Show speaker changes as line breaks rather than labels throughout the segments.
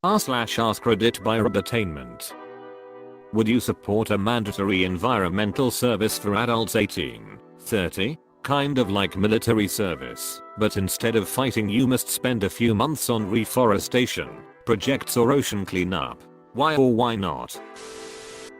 r/Askreddit by Robotainment. Would you support a mandatory environmental service for adults 18-30? Kind of like military service, but instead of fighting you must spend a few months on reforestation, projects or ocean cleanup. Why or why not?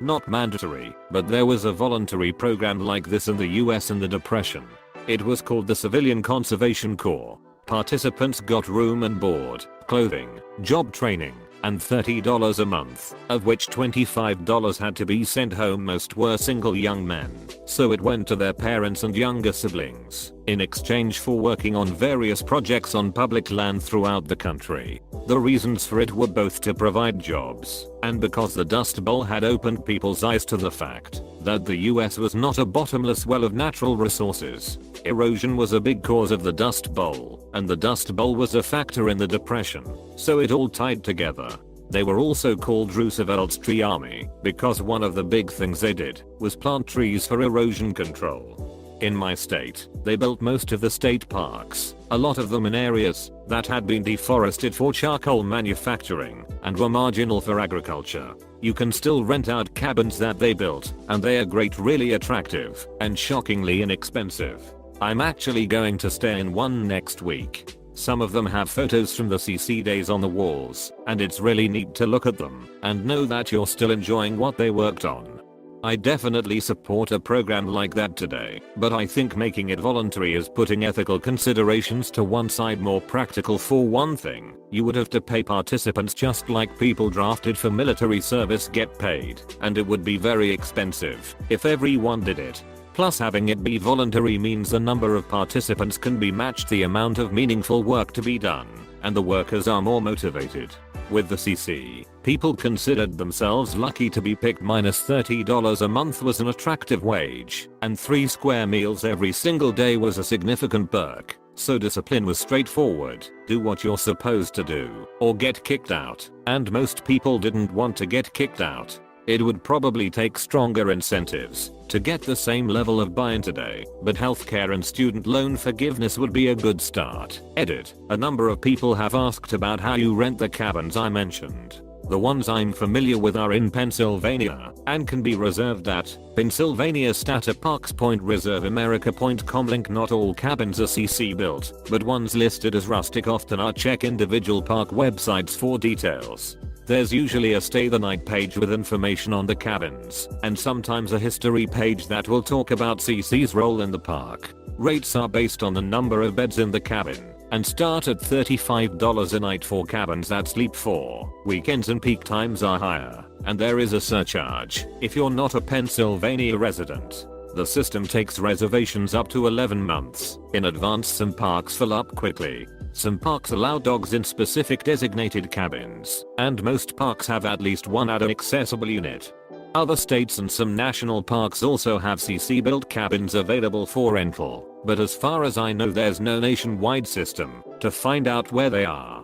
Not mandatory, but there was a voluntary program like this in the US in the Depression. It was called the Civilian Conservation Corps. Participants got room and board, clothing, job training, and $30 a month, of which $25 had to be sent home. Most were single young men, so it went to their parents and younger siblings, in exchange for working on various projects on public land throughout the country. The reasons for it were both to provide jobs, and because the Dust Bowl had opened people's eyes to the fact that the US was not a bottomless well of natural resources. Erosion was a big cause of the Dust Bowl, and the Dust Bowl was a factor in the Depression, so it all tied together. They were also called Roosevelt's Tree Army, because one of the big things they did was plant trees for erosion control. In my state, they built most of the state parks, a lot of them in areas that had been deforested for charcoal manufacturing and were marginal for agriculture. You can still rent out cabins that they built, and they are great, really attractive, and shockingly inexpensive. I'm actually going to stay in one next week. Some of them have photos from the CC days on the walls, and it's really neat to look at them and know that you're still enjoying what they worked on. I definitely support a program like that today, but I think making it voluntary is putting ethical considerations to one side. More practical. For one thing, you would have to pay participants just like people drafted for military service get paid, and it would be very expensive if everyone did it. Plus, having it be voluntary means the number of participants can be matched the amount of meaningful work to be done, and the workers are more motivated. With the CC, people considered themselves lucky to be picked. $30 a month was an attractive wage, and 3 square meals every single day was a significant perk. So discipline was straightforward: do what you're supposed to do, or get kicked out. And most people didn't want to get kicked out. It would probably take stronger incentives to get the same level of buy-in today, but healthcare and student loan forgiveness would be a good start. Edit: a number of people have asked about how you rent the cabins I mentioned. The ones I'm familiar with are in Pennsylvania, and can be reserved at Pennsylvania State Parks. ReserveAmerica.com. Link: not all cabins are CC built, but ones listed as rustic often are. Check individual park websites for details. There's usually a stay the night page with information on the cabins, and sometimes a history page that will talk about CC's role in the park. Rates are based on the number of beds in the cabin, and start at $35 a night for cabins that sleep 4. Weekends and peak times are higher, and there is a surcharge if you're not a Pennsylvania resident. The system takes reservations up to 11 months in advance. Some parks fill up quickly. Some parks allow dogs in specific designated cabins, and most parks have at least one adult accessible unit. Other states and some national parks also have CC built cabins available for rental, but as far as I know there's no nationwide system to find out where they are.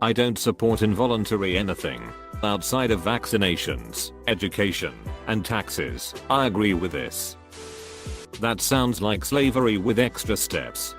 I don't support involuntary anything outside of vaccinations, education, and taxes. I agree with this. That sounds like slavery with extra steps.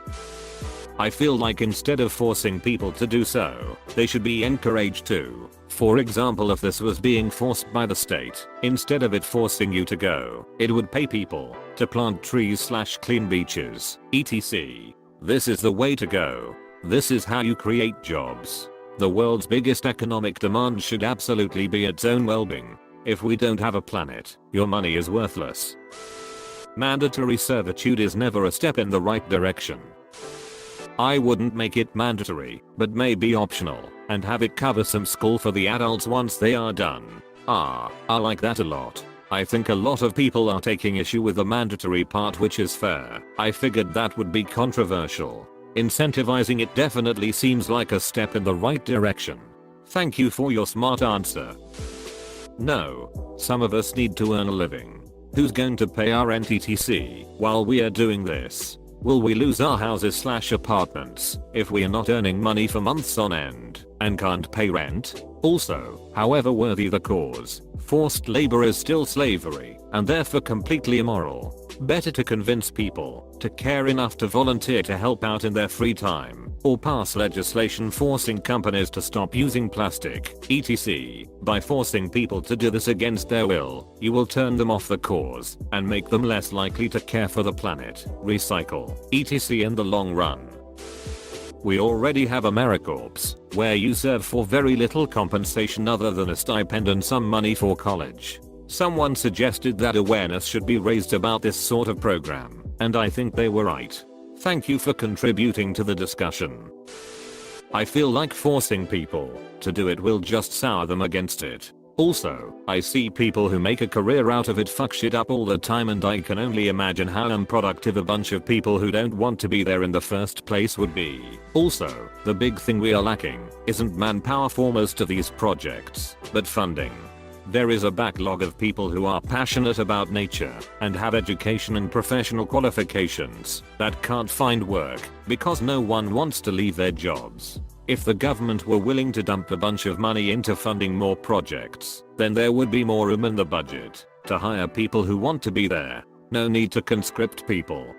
I feel like instead of forcing people to do so, they should be encouraged to. For example, if this was being forced by the state, instead of it forcing you to go, it would pay people to plant trees/clean beaches, etc. This is the way to go. This is how you create jobs. The world's biggest economic demand should absolutely be its own well-being. If we don't have a planet, your money is worthless. Mandatory servitude is never a step in the right direction. I wouldn't make it mandatory, but maybe optional, and have it cover some school for the adults once they are done. I like that a lot. I think a lot of people are taking issue with the mandatory part, which is fair. I figured that would be controversial. Incentivizing it definitely seems like a step in the right direction. Thank you for your smart answer. No, some of us need to earn a living. Who's going to pay our rent etc. while we are doing this? Will we lose our houses/apartments if we are not earning money for months on end and can't pay rent? Also, however worthy the cause, forced labor is still slavery and therefore completely immoral. Better to convince people to care enough to volunteer to help out in their free time or pass legislation forcing companies to stop using plastic, etc. By forcing people to do this against their will, you will turn them off the cause and make them less likely to care for the planet, recycle, etc. in the long run. We already have AmeriCorps, where you serve for very little compensation other than a stipend and some money for college. Someone suggested that awareness should be raised about this sort of program, and I think they were right. Thank you for contributing to the discussion. I feel like forcing people to do it will just sour them against it. Also, I see people who make a career out of it fuck shit up all the time, and I can only imagine how unproductive a bunch of people who don't want to be there in the first place would be. Also, the big thing we are lacking isn't manpower for most of these projects, but funding. There is a backlog of people who are passionate about nature and have education and professional qualifications that can't find work because no one wants to leave their jobs. If the government were willing to dump a bunch of money into funding more projects, then there would be more room in the budget to hire people who want to be there. No need to conscript people.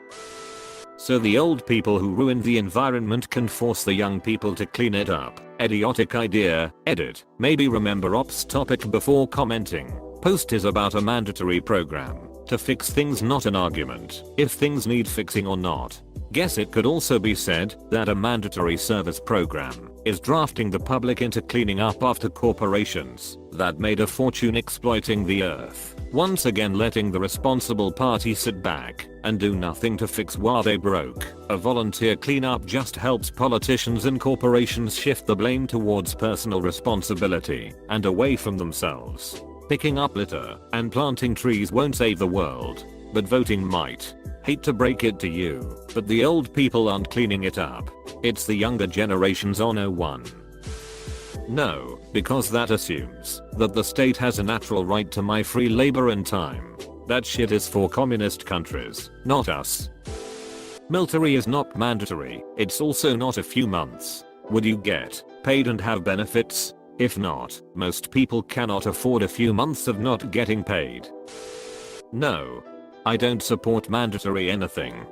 So the old people who ruined the environment can force the young people to clean it up. Idiotic idea. Edit. Maybe remember ops topic before commenting. Post is about a mandatory program to fix things, not an argument if things need fixing or not. Guess it could also be said that a mandatory service program is drafting the public into cleaning up after corporations that made a fortune exploiting the earth, once again letting the responsible party sit back and do nothing to fix what they broke. A volunteer cleanup just helps politicians and corporations shift the blame towards personal responsibility and away from themselves. Picking up litter and planting trees won't save the world, but voting might. Hate to break it to you, but the old people aren't cleaning it up. It's the younger generations on 01. No, because that assumes that the state has a natural right to my free labor and time. That shit is for communist countries, not us. Military is not mandatory, it's also not a few months. Would you get paid and have benefits? If not, most people cannot afford a few months of not getting paid. No. I don't support mandatory anything.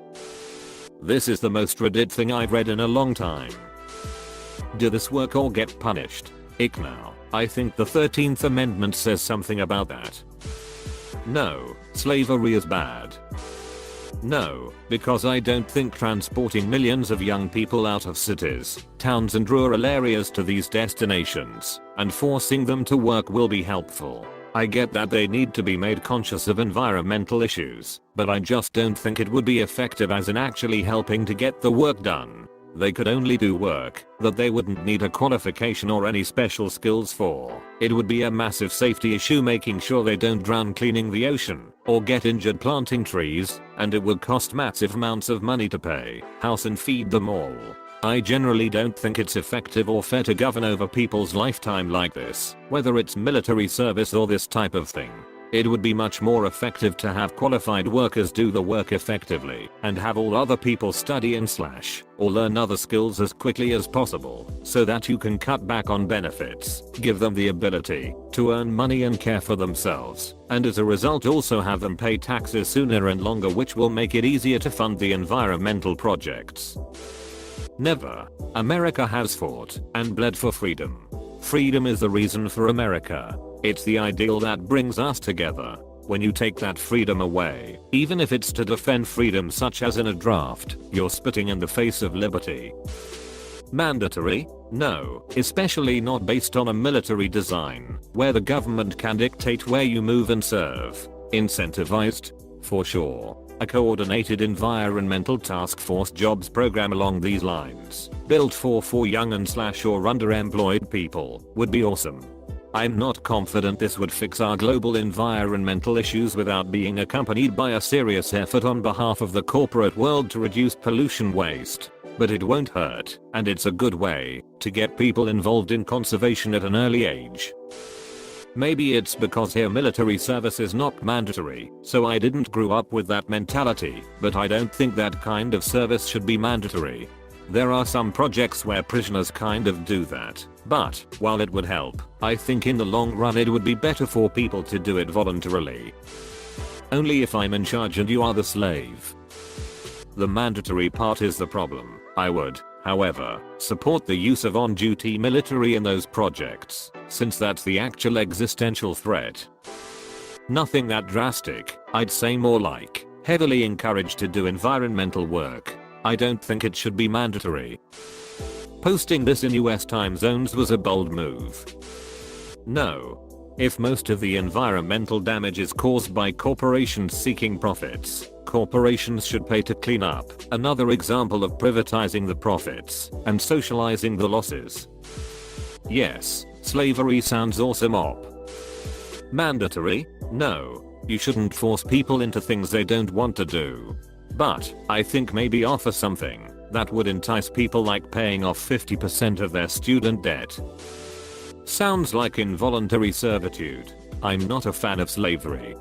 This is the most Reddit thing I've read in a long time. Do this work or get punished? Ick now. I think the 13th Amendment says something about that. No, slavery is bad. No, because I don't think transporting millions of young people out of cities, towns and rural areas to these destinations and forcing them to work will be helpful. I get that they need to be made conscious of environmental issues, but I just don't think it would be effective as in actually helping to get the work done. They could only do work that they wouldn't need a qualification or any special skills for. It would be a massive safety issue making sure they don't drown cleaning the ocean or get injured planting trees, and it would cost massive amounts of money to pay, house and feed them all. I generally don't think it's effective or fair to govern over people's lifetime like this, whether it's military service or this type of thing. It would be much more effective to have qualified workers do the work effectively and have all other people study and or learn other skills as quickly as possible so that you can cut back on benefits, give them the ability to earn money and care for themselves, and as a result also have them pay taxes sooner and longer, which will make it easier to fund the environmental projects. Never. America has fought and bled for freedom. Freedom is the reason for America. It's the ideal that brings us together. When you take that freedom away, even if it's to defend freedom such as in a draft, you're spitting in the face of liberty. Mandatory? No, especially not based on a military design, where the government can dictate where you move and serve. Incentivized? For sure. A coordinated environmental task force jobs program along these lines, built for young and or underemployed people, would be awesome. I'm not confident this would fix our global environmental issues without being accompanied by a serious effort on behalf of the corporate world to reduce pollution waste. But it won't hurt, and it's a good way to get people involved in conservation at an early age. Maybe it's because here military service is not mandatory, so I didn't grow up with that mentality, but I don't think that kind of service should be mandatory. There are some projects where prisoners kind of do that, but while it would help, I think in the long run it would be better for people to do it voluntarily. Only if I'm in charge and you are the slave. The mandatory part is the problem. I would However, support the use of on-duty military in those projects, since that's the actual existential threat. Nothing that drastic, I'd say more like, heavily encouraged to do environmental work. I don't think it should be mandatory. Posting this in US time zones was a bold move. No. If most of the environmental damage is caused by corporations seeking profits, corporations should pay to clean up. Another example of privatizing the profits and socializing the losses. Yes, slavery sounds awesome op. Mandatory? No. You shouldn't force people into things they don't want to do. But, I think maybe offer something that would entice people, like paying off 50% of their student debt. Sounds like involuntary servitude. I'm not a fan of slavery.